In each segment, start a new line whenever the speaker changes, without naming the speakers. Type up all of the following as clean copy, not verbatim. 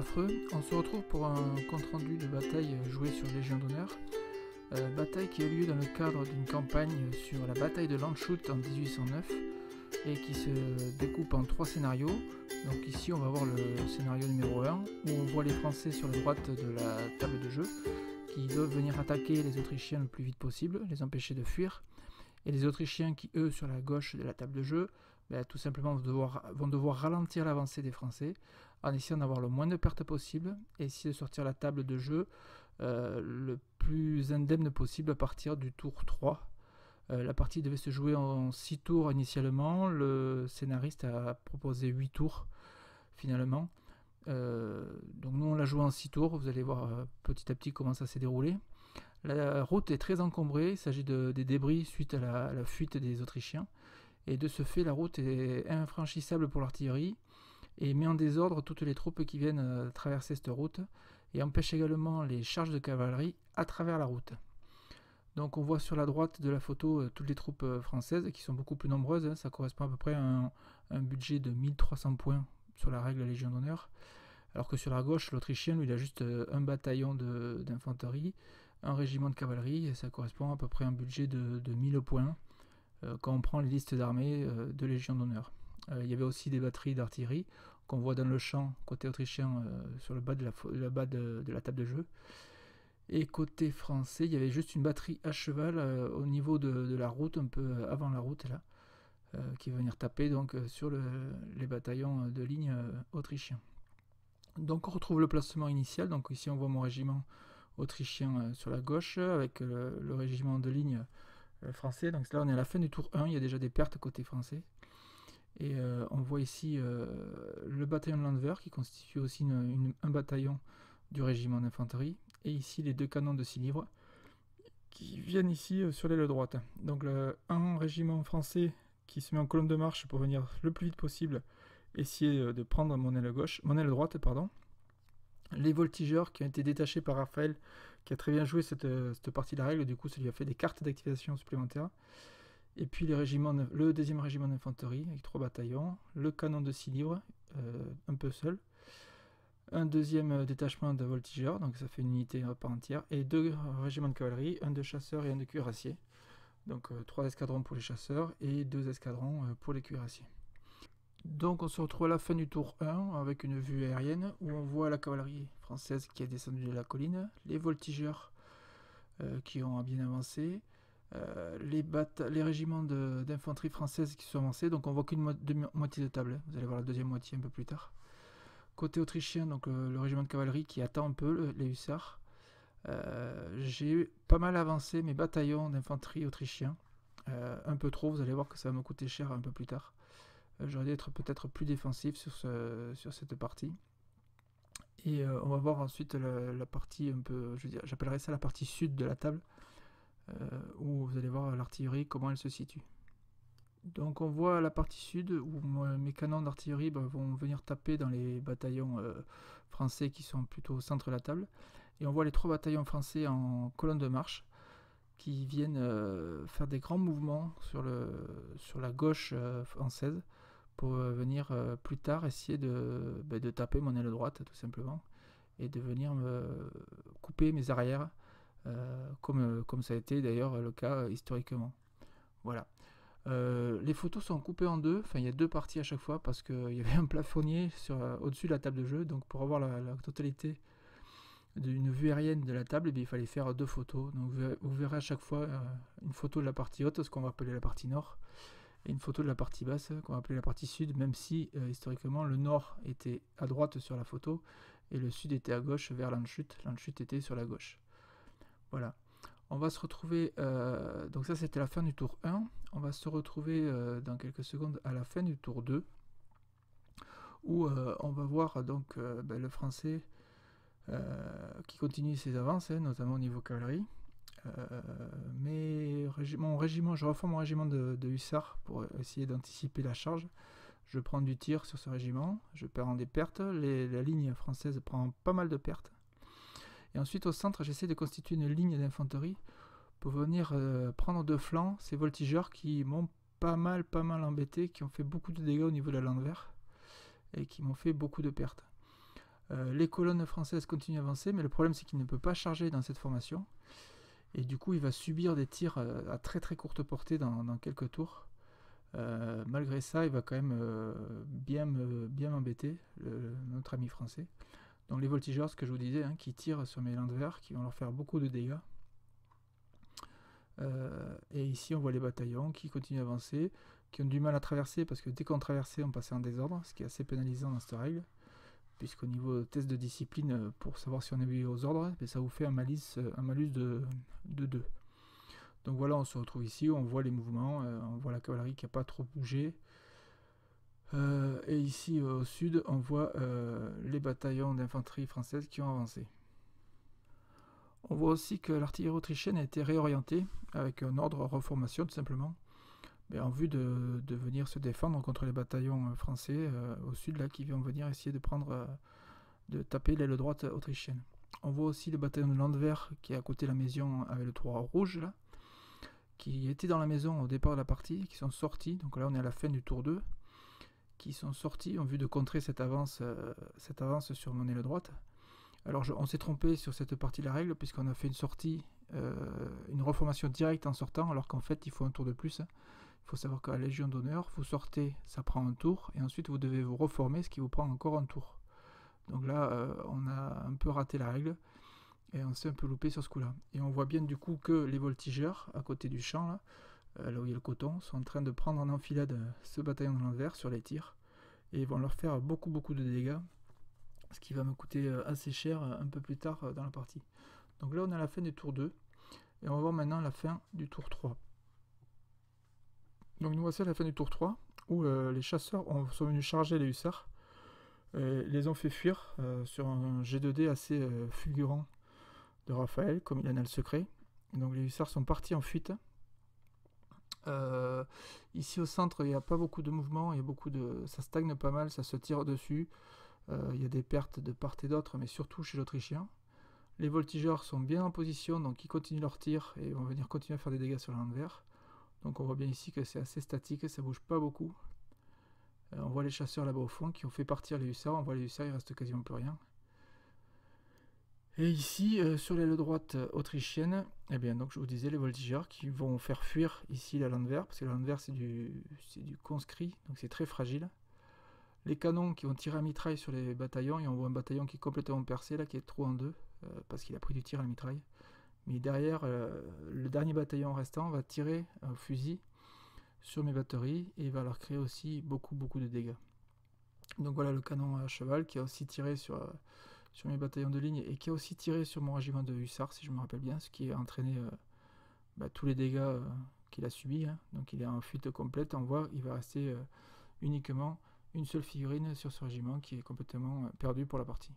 affreux, on se retrouve pour un compte-rendu de bataille jouée sur Légion d'honneur. Bataille qui a eu lieu dans le cadre d'une campagne sur la bataille de Landshut en 1809 et qui se découpe en 3 scénarios. Donc ici on va voir le scénario numéro 1 où on voit les Français sur la droite de la table de jeu qui doivent venir attaquer les Autrichiens le plus vite possible, les empêcher de fuir. Et les Autrichiens qui, eux, sur la gauche de la table de jeu, tout simplement vont devoir ralentir l'avancée des Français en essayant d'avoir le moins de pertes possible et essayer de sortir la table de jeu le plus indemne possible à partir du tour 3. La partie devait se jouer en 6 tours initialement, le scénariste a proposé 8 tours finalement. Donc nous on l'a joué en 6 tours, vous allez voir petit à petit comment ça s'est déroulé. La route est très encombrée, il s'agit des débris suite à la fuite des Autrichiens. Et de ce fait, la route est infranchissable pour l'artillerie et met en désordre toutes les troupes qui viennent traverser cette route et empêche également les charges de cavalerie à travers la route. Donc on voit sur la droite de la photo toutes les troupes françaises qui sont beaucoup plus nombreuses, ça correspond à peu près à un budget de 1300 points sur la règle Légion d'honneur, alors que sur la gauche, l'Autrichien, lui, il a juste un bataillon d'infanterie, un régiment de cavalerie, et ça correspond à peu près à un budget de 1000 points quand on prend les listes d'armées de Légion d'honneur. Il y avait aussi des batteries d'artillerie qu'on voit dans le champ côté autrichien sur le bas de la table de jeu. Et côté français, il y avait juste une batterie à cheval au niveau de la route, un peu avant la route là, qui va venir taper donc, sur les bataillons de ligne autrichiens. Donc on retrouve le placement initial, donc ici on voit mon régiment autrichien sur la gauche avec le régiment de ligne français. Donc là on est à la fin du tour 1, il y a déjà des pertes côté français. Et on voit ici le bataillon de Landwehr qui constitue aussi un bataillon du régiment d'infanterie. Et ici les 2 canons de 6 livres qui viennent ici sur l'aile droite. Donc un régiment français qui se met en colonne de marche pour venir le plus vite possible essayer de prendre mon aile droite. Les voltigeurs qui ont été détachés par Raphaël, qui a très bien joué cette partie de la règle, du coup ça lui a fait des cartes d'activation supplémentaires. Et puis le deuxième régiment d'infanterie avec 3 bataillons, le canon de 6 livres, un peu seul, un deuxième détachement de voltigeurs, donc ça fait une unité à part entière, et 2 régiments de cavalerie, un de chasseurs et un de cuirassiers. Donc 3 escadrons pour les chasseurs et 2 escadrons pour les cuirassiers. Donc on se retrouve à la fin du tour 1 avec une vue aérienne où on voit la cavalerie française qui est descendue de la colline, les voltigeurs qui ont bien avancé, les régiments d'infanterie française qui sont avancés, donc on voit qu'une moitié de table, vous allez voir la deuxième moitié un peu plus tard. Côté autrichien, donc le régiment de cavalerie qui attend un peu, les hussards. J'ai pas mal avancé mes bataillons d'infanterie autrichiens, un peu trop, vous allez voir que ça va me coûter cher un peu plus tard. J'aurais dû être peut-être plus défensif sur cette partie. Et on va voir ensuite la partie un peu, j'appellerais ça la partie sud de la table, où vous allez voir l'artillerie, comment elle se situe. Donc on voit la partie sud où mes canons d'artillerie vont venir taper dans les bataillons français qui sont plutôt au centre de la table. Et on voit les 3 bataillons français en colonne de marche qui viennent faire des grands mouvements sur la gauche française pour venir plus tard essayer de taper mon aile droite tout simplement et de venir me couper mes arrières comme ça a été d'ailleurs le cas historiquement. Voilà. Les photos sont coupées en 2, enfin il y a 2 parties à chaque fois parce qu'il y avait un plafonnier au-dessus de la table de jeu, donc pour avoir la totalité d'une vue aérienne de la table, il fallait faire 2 photos. Donc vous verrez à chaque fois une photo de la partie haute, ce qu'on va appeler la partie nord, et une photo de la partie basse, qu'on va appeler la partie sud, même si historiquement le nord était à droite sur la photo et le sud était à gauche vers Landshut. Landshut était sur la gauche. Voilà. On va se retrouver, donc ça c'était la fin du tour 1, on va se retrouver dans quelques secondes à la fin du tour 2, où on va voir donc le français qui continue ses avances, notamment au niveau cavalerie. Je reforme mon régiment de hussards pour essayer d'anticiper la charge. Je prends du tir sur ce régiment, je perds en des pertes, la ligne française prend pas mal de pertes. Et ensuite au centre, j'essaie de constituer une ligne d'infanterie pour venir prendre de flanc ces voltigeurs qui m'ont pas mal embêté, qui ont fait beaucoup de dégâts au niveau de la Landwehr et qui m'ont fait beaucoup de pertes. Les colonnes françaises continuent à avancer, mais le problème c'est qu'il ne peut pas charger dans cette formation. Et du coup, il va subir des tirs à très très courte portée dans quelques tours. Malgré ça, il va quand même bien m'embêter, notre ami français. Donc les voltigeurs, ce que je vous disais, hein, qui tirent sur mes landwehr, qui vont leur faire beaucoup de dégâts. Et ici, on voit les bataillons qui continuent à avancer, qui ont du mal à traverser, parce que dès qu'on traversait, on passait en désordre, ce qui est assez pénalisant dans cette règle. Puisqu'au niveau test de discipline, pour savoir si on est obéi aux ordres, ça vous fait un malus de 2. Donc voilà, on se retrouve ici, on voit les mouvements, on voit la cavalerie qui n'a pas trop bougé. Et ici au sud, on voit les bataillons d'infanterie française qui ont avancé. On voit aussi que l'artillerie autrichienne a été réorientée avec un ordre reformation tout simplement, en vue de venir se défendre contre les bataillons français au sud là, qui vont venir essayer de taper l'aile droite autrichienne. On voit aussi le bataillon de landwehr qui est à côté de la maison avec le toit rouge là, qui étaient dans la maison au départ de la partie, qui sont sortis, donc là on est à la fin du tour 2, qui sont sortis en vue de contrer cette avance sur mon aile droite. Alors on s'est trompé sur cette partie de la règle, puisqu'on a fait une sortie, une reformation directe en sortant, alors qu'en fait il faut un tour de plus. Il faut savoir qu'à la Légion d'honneur, vous sortez, ça prend un tour, et ensuite vous devez vous reformer, ce qui vous prend encore un tour. Donc là, on a un peu raté la règle, et on s'est un peu loupé sur ce coup-là. Et on voit bien du coup que les voltigeurs, à côté du champ, là où il y a le coton, sont en train de prendre en enfilade ce bataillon de landwehr sur les tirs, et ils vont leur faire beaucoup de dégâts, ce qui va me coûter assez cher un peu plus tard dans la partie. Donc là on est à la fin du tour 2, et on va voir maintenant la fin du tour 3. Donc nous voici à la fin du tour 3, où les chasseurs sont venus charger les hussards, les ont fait fuir sur un G2D assez fulgurant de Raphaël, comme il en a le secret. Donc les hussards sont partis en fuite. Ici au centre, il n'y a pas beaucoup de mouvement, ça stagne pas mal, ça se tire dessus. Il y a des pertes de part et d'autre, mais surtout chez l'Autrichien. Les voltigeurs sont bien en position, donc ils continuent leur tir et vont venir continuer à faire des dégâts sur la landwehr. Donc on voit bien ici que c'est assez statique, ça bouge pas beaucoup. On voit les chasseurs là-bas au fond qui ont fait partir les hussards. On voit les hussards, il reste quasiment plus rien. Et ici, sur l'aile droite autrichienne, donc je vous disais, les voltigeurs qui vont faire fuir ici la landwehr, parce que la landwehr c'est du conscrit, donc c'est très fragile. Les canons qui vont tirer à mitraille sur les bataillons, et on voit un bataillon qui est complètement percé là, qui est trop en deux, parce qu'il a pris du tir à la mitraille. Mais derrière, le dernier bataillon restant va tirer un fusil sur mes batteries, et il va leur créer aussi beaucoup de dégâts. Donc voilà le canon à cheval qui a aussi tiré sur mes bataillons de ligne, et qui a aussi tiré sur mon régiment de hussards, si je me rappelle bien, ce qui a entraîné tous les dégâts qu'il a subis. Donc il est en fuite complète, on voit, il va rester uniquement une seule figurine sur ce régiment qui est complètement perdu pour la partie.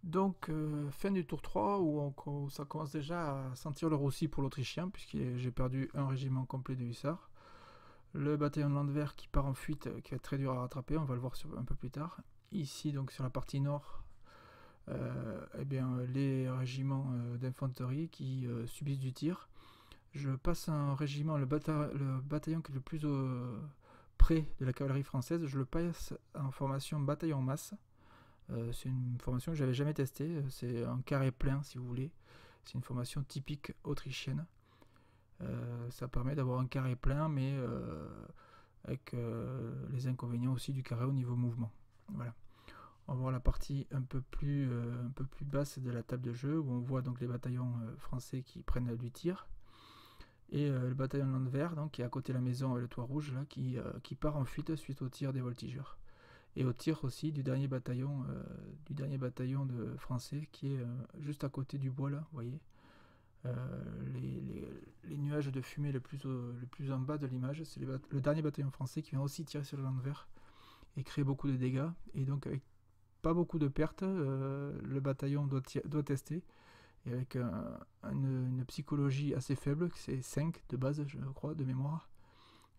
Donc fin du tour 3, où ça commence déjà à sentir le roussi pour l'Autrichien, puisque j'ai perdu un régiment complet de hussards. Le bataillon de landwehr qui part en fuite, qui va être très dur à rattraper, on va le voir un peu plus tard. Ici, donc sur la partie nord, les régiments d'infanterie qui subissent du tir. Je passe un régiment, le bataillon qui est le plus près de la cavalerie française, je le passe en formation bataillon masse. C'est une formation que j'avais jamais testée, c'est un carré plein si vous voulez. C'est une formation typique autrichienne. Ça permet d'avoir un carré plein, mais avec les inconvénients aussi du carré au niveau mouvement. Voilà. On va voir la partie un peu plus basse de la table de jeu, où on voit donc les bataillons français qui prennent du tir, et le bataillon de landwehr, donc, qui est à côté de la maison avec le toit rouge, là, qui part en fuite suite au tir des voltigeurs. Et au tir aussi du dernier bataillon de français, qui est juste à côté du bois, là, vous voyez. Les nuages de fumée le plus en bas de l'image, c'est le dernier bataillon français qui vient aussi tirer sur le landwehr et créer beaucoup de dégâts. Et donc avec pas beaucoup de pertes, le bataillon doit tester, et avec une psychologie assez faible, c'est 5 de base je crois, de mémoire,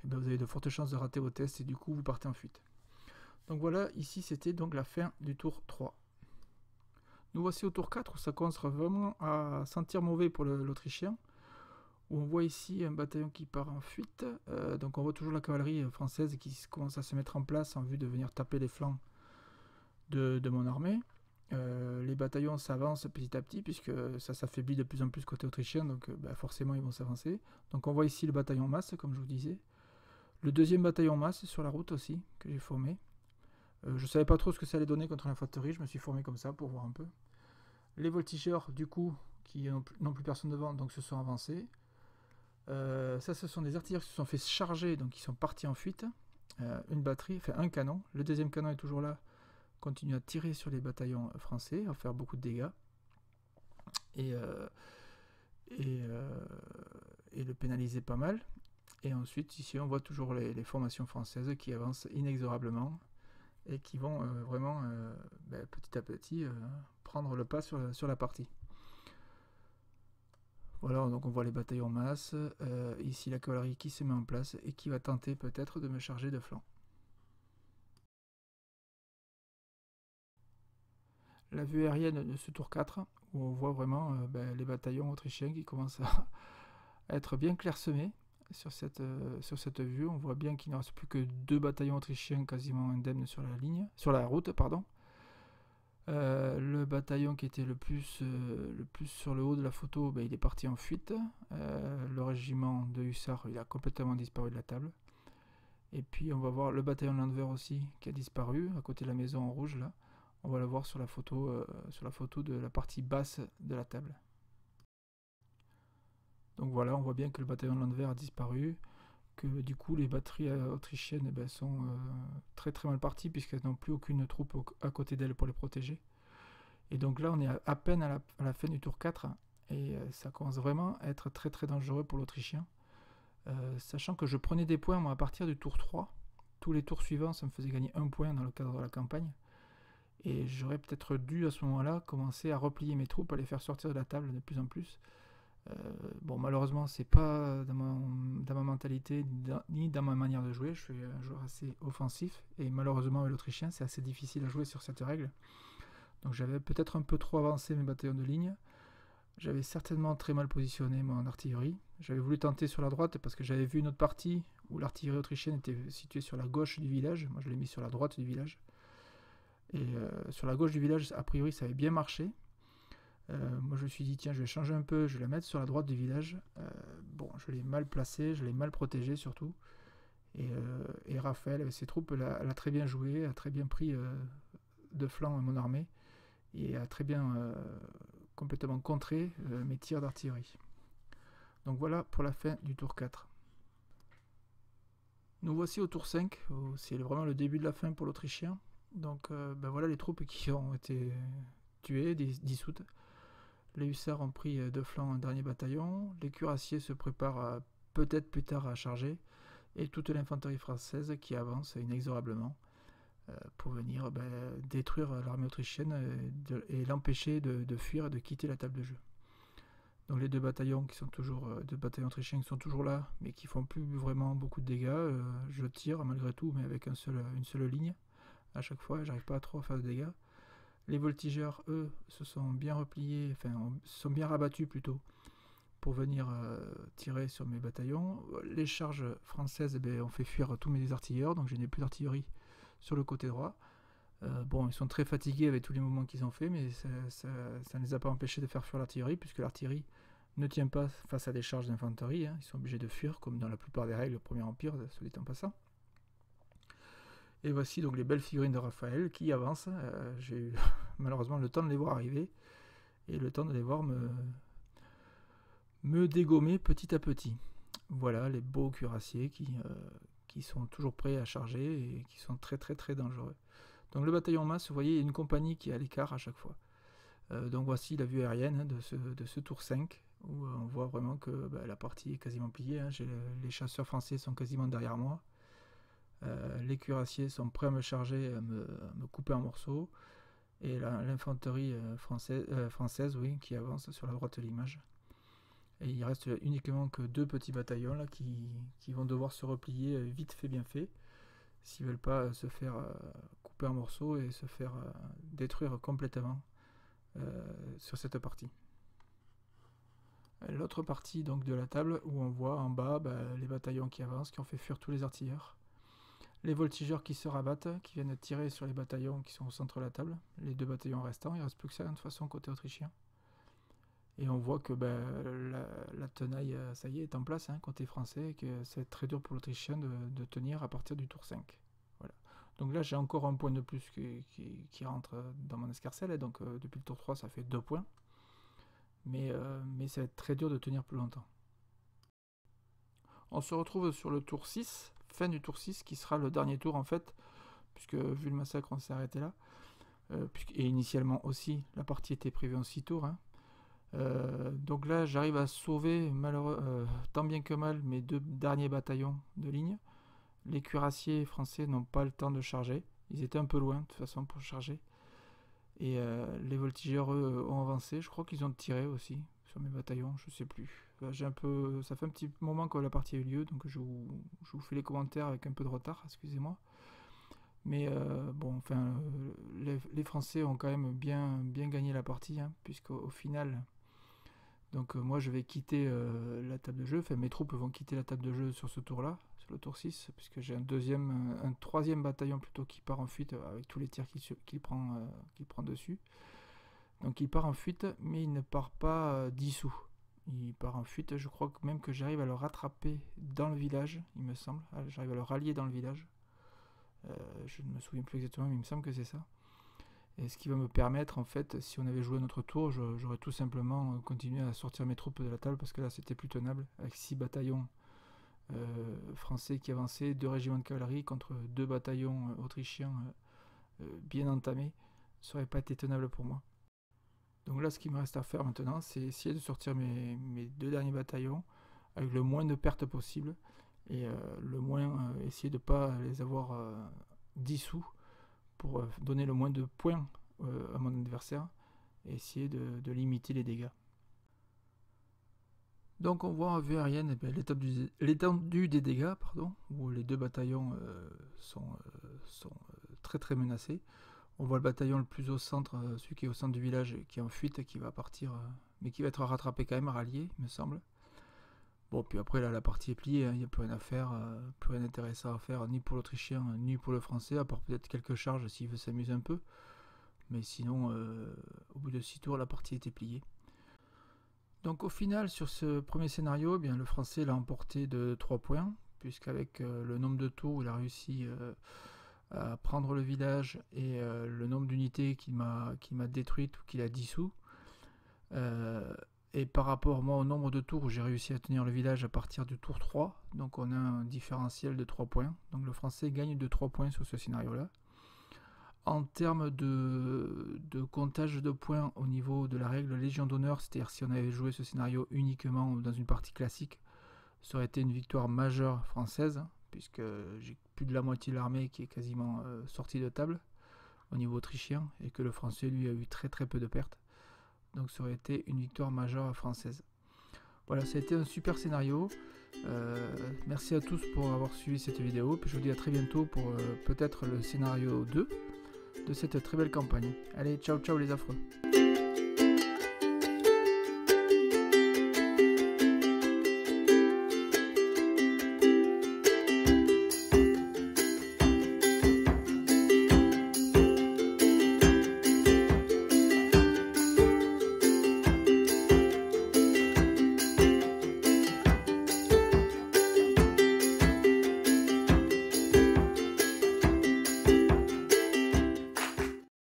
et vous avez de fortes chances de rater vos tests, et du coup vous partez en fuite. Donc voilà, ici c'était donc la fin du tour 3. Nous voici au tour 4, où ça commence vraiment à sentir mauvais pour l'Autrichien, où on voit ici un bataillon qui part en fuite. Donc on voit toujours la cavalerie française qui commence à se mettre en place en vue de venir taper les flancs de mon armée. Les bataillons s'avancent petit à petit puisque ça s'affaiblit de plus en plus côté autrichien, donc forcément ils vont s'avancer. Donc on voit ici le bataillon masse, comme je vous disais. Le deuxième bataillon masse sur la route aussi, que j'ai formé. Je savais pas trop ce que ça allait donner contre l'infanterie, je me suis formé comme ça pour voir un peu. Les voltigeurs, du coup, qui n'ont plus personne devant, donc se sont avancés. Ça, ce sont des artilleurs qui se sont fait charger, donc ils sont partis en fuite. Une batterie, enfin un canon. Le deuxième canon est toujours là, continue à tirer sur les bataillons français, à faire beaucoup de dégâts. Et le pénaliser pas mal. Et ensuite, ici, on voit toujours les formations françaises qui avancent inexorablement et qui vont vraiment petit à petit prendre le pas sur la partie. Voilà, donc on voit les bataillons masse, ici la cavalerie qui se met en place et qui va tenter peut-être de me charger de flanc. La vue aérienne de ce tour 4, où on voit vraiment les bataillons autrichiens qui commencent à être bien clairsemés sur cette vue. On voit bien qu'il ne reste plus que 2 bataillons autrichiens quasiment indemnes sur la route, pardon. Le bataillon qui était le plus sur le haut de la photo, il est parti en fuite. Le régiment de hussards, il a complètement disparu de la table. Et puis on va voir le bataillon Landwehr aussi qui a disparu à côté de la maison en rouge là. On va le voir sur la photo de la partie basse de la table. Donc voilà, on voit bien que le bataillon Landwehr a disparu, que du coup les batteries autrichiennes sont très très mal parties puisqu'elles n'ont plus aucune troupe à côté d'elles pour les protéger. Et donc là on est à peine à la fin du tour 4 et ça commence vraiment à être très très dangereux pour l'Autrichien. Sachant que je prenais des points moi, à partir du tour 3. Tous les tours suivants ça me faisait gagner 1 point dans le cadre de la campagne. Et j'aurais peut-être dû à ce moment-là commencer à replier mes troupes, à les faire sortir de la table de plus en plus. Bon, malheureusement, c'est pas dans ma mentalité ni dans ma manière de jouer. Je suis un joueur assez offensif et malheureusement, avec l'Autrichien, c'est assez difficile à jouer sur cette règle. Donc, j'avais peut-être un peu trop avancé mes bataillons de ligne. J'avais certainement très mal positionné mon artillerie. J'avais voulu tenter sur la droite parce que j'avais vu une autre partie où l'artillerie autrichienne était située sur la gauche du village. Moi, je l'ai mis sur la droite du village. Et sur la gauche du village, a priori, ça avait bien marché. Moi je me suis dit tiens je vais changer un peu, je vais la mettre sur la droite du village. Bon je l'ai mal placée, je l'ai mal protégée surtout. Et Raphaël avec ses troupes elle a très bien joué, a très bien pris de flanc mon armée et a très bien complètement contré mes tirs d'artillerie. Donc voilà pour la fin du tour 4. Nous voici au tour 5, c'est vraiment le début de la fin pour l'Autrichien. Donc voilà les troupes qui ont été tuées, dissoutes. Les hussards ont pris de flanc un dernier bataillon, les cuirassiers se préparent peut-être plus tard à charger, et toute l'infanterie française qui avance inexorablement pour venir détruire l'armée autrichienne et l'empêcher de fuir et de quitter la table de jeu. Donc les 2 bataillons qui sont toujours 2 bataillons autrichiens qui sont toujours là, mais qui font plus vraiment beaucoup de dégâts. Je tire malgré tout, mais avec une seule ligne à chaque fois, j'arrive pas à trop faire de dégâts. Les voltigeurs, eux, se sont bien repliés, enfin, se sont bien rabattus plutôt, pour venir tirer sur mes bataillons. Les charges françaises ont fait fuir tous mes artilleurs, donc je n'ai plus d'artillerie sur le côté droit. Bon, ils sont très fatigués avec tous les mouvements qu'ils ont fait, mais ça ne les a pas empêchés de faire fuir l'artillerie, puisque l'artillerie ne tient pas face à des charges d'infanterie. Ils sont obligés de fuir, comme dans la plupart des règles du Premier Empire, soit dit en passant. Et voici donc les belles figurines de Raphaël qui avancent. J'ai eu malheureusement le temps de les voir arriver et le temps de les voir me dégommer petit à petit. Voilà les beaux cuirassiers qui sont toujours prêts à charger et qui sont très très très dangereux. Donc le bataillon masse, vous voyez, il y a une compagnie qui est à l'écart à chaque fois. Donc voici la vue aérienne de ce tour 5 où on voit vraiment que la partie est quasiment pliée. Les chasseurs français sont quasiment derrière moi. Les cuirassiers sont prêts à me charger, à me couper en morceaux. Et l'infanterie française qui avance sur la droite de l'image. Et il reste uniquement que 2 petits bataillons là, qui vont devoir se replier vite fait bien fait, s'ils ne veulent pas se faire couper en morceaux et se faire détruire complètement sur cette partie. L'autre partie donc, de la table où on voit en bas les bataillons qui avancent, qui ont fait fuir tous les artilleurs. les voltigeurs qui se rabattent, qui viennent tirer sur les bataillons qui sont au centre de la table, les 2 bataillons restants, il ne reste plus que ça de toute façon côté autrichien. Et on voit que la tenaille, ça y est en place côté français, et que c'est très dur pour l'Autrichien de tenir à partir du tour 5. Voilà. Donc là j'ai encore un point de plus qui rentre dans mon escarcelle, et donc depuis le tour 3 ça fait 2 points. Mais ça va être très dur de tenir plus longtemps. On se retrouve sur le tour 6, fin du tour 6, qui sera le dernier tour en fait, puisque vu le massacre on s'est arrêté là. Et initialement aussi, la partie était prévue en 6 tours. Donc là j'arrive à sauver tant bien que mal mes 2 derniers bataillons de ligne. Les cuirassiers français n'ont pas le temps de charger, ils étaient un peu loin de toute façon pour charger. Et les voltigeurs eux ont avancé, je crois qu'ils ont tiré aussi sur mes bataillons, je sais plus. Ça fait un petit moment que la partie a eu lieu, donc je vous fais les commentaires avec un peu de retard, excusez-moi. Mais bon, enfin, les Français ont quand même bien gagné la partie, puisqu'au final, donc moi je vais quitter la table de jeu, enfin mes troupes vont quitter la table de jeu sur ce tour-là, sur le tour 6, puisque j'ai un troisième bataillon plutôt qui part en fuite avec tous les tirs qu'il prend dessus. Donc il part en fuite, mais il ne part pas dissous. Il part en fuite, je crois même que j'arrive à le rattraper dans le village, il me semble. J'arrive à le rallier dans le village. Je ne me souviens plus exactement, mais il me semble que c'est ça. Et ce qui va me permettre, en fait, si on avait joué notre tour, j'aurais tout simplement continué à sortir mes troupes de la table, parce que là c'était plus tenable, avec 6 bataillons français qui avançaient, 2 régiments de cavalerie contre 2 bataillons autrichiens bien entamés. Ça n'aurait pas été tenable pour moi. Donc là, ce qu'il me reste à faire maintenant, c'est essayer de sortir mes 2 derniers bataillons avec le moins de pertes possible, et essayer de ne pas les avoir dissous pour donner le moins de points à mon adversaire et essayer de limiter les dégâts. Donc on voit en vue aérienne l'étendue des dégâts, où les 2 bataillons sont très très menacés. On voit le bataillon le plus au centre, celui qui est au centre du village, qui est en fuite, qui va partir, mais qui va être rattrapé quand même, rallié, il me semble. Bon, puis après là la partie est pliée, il n'y a plus rien à faire, plus rien d'intéressant à faire, ni pour l'Autrichien, ni pour le Français, à part peut-être quelques charges s'il veut s'amuser un peu. Mais sinon, au bout de 6 tours, la partie était pliée. Donc au final, sur ce premier scénario, bien, le Français l'a emporté de 3 points, puisqu'avec le nombre de tours où il a réussi à prendre le village et le nombre d'unités qu'il m'a détruites ou qu'il a dissous, et par rapport moi au nombre de tours où j'ai réussi à tenir le village à partir du tour 3, donc on a un différentiel de 3 points. Donc le Français gagne de 3 points sur ce scénario-là. En termes de comptage de points au niveau de la règle Légion d'honneur, c'est-à-dire si on avait joué ce scénario uniquement dans une partie classique, ça aurait été une victoire majeure française, puisque j'ai plus de la moitié de l'armée qui est quasiment sortie de table au niveau autrichien, et que le Français lui a eu très très peu de pertes. Donc ça aurait été une victoire majeure française. Voilà, ça a été un super scénario. Merci à tous pour avoir suivi cette vidéo. Puis je vous dis à très bientôt pour peut-être le scénario 2 de cette très belle campagne. Allez, ciao ciao les affreux.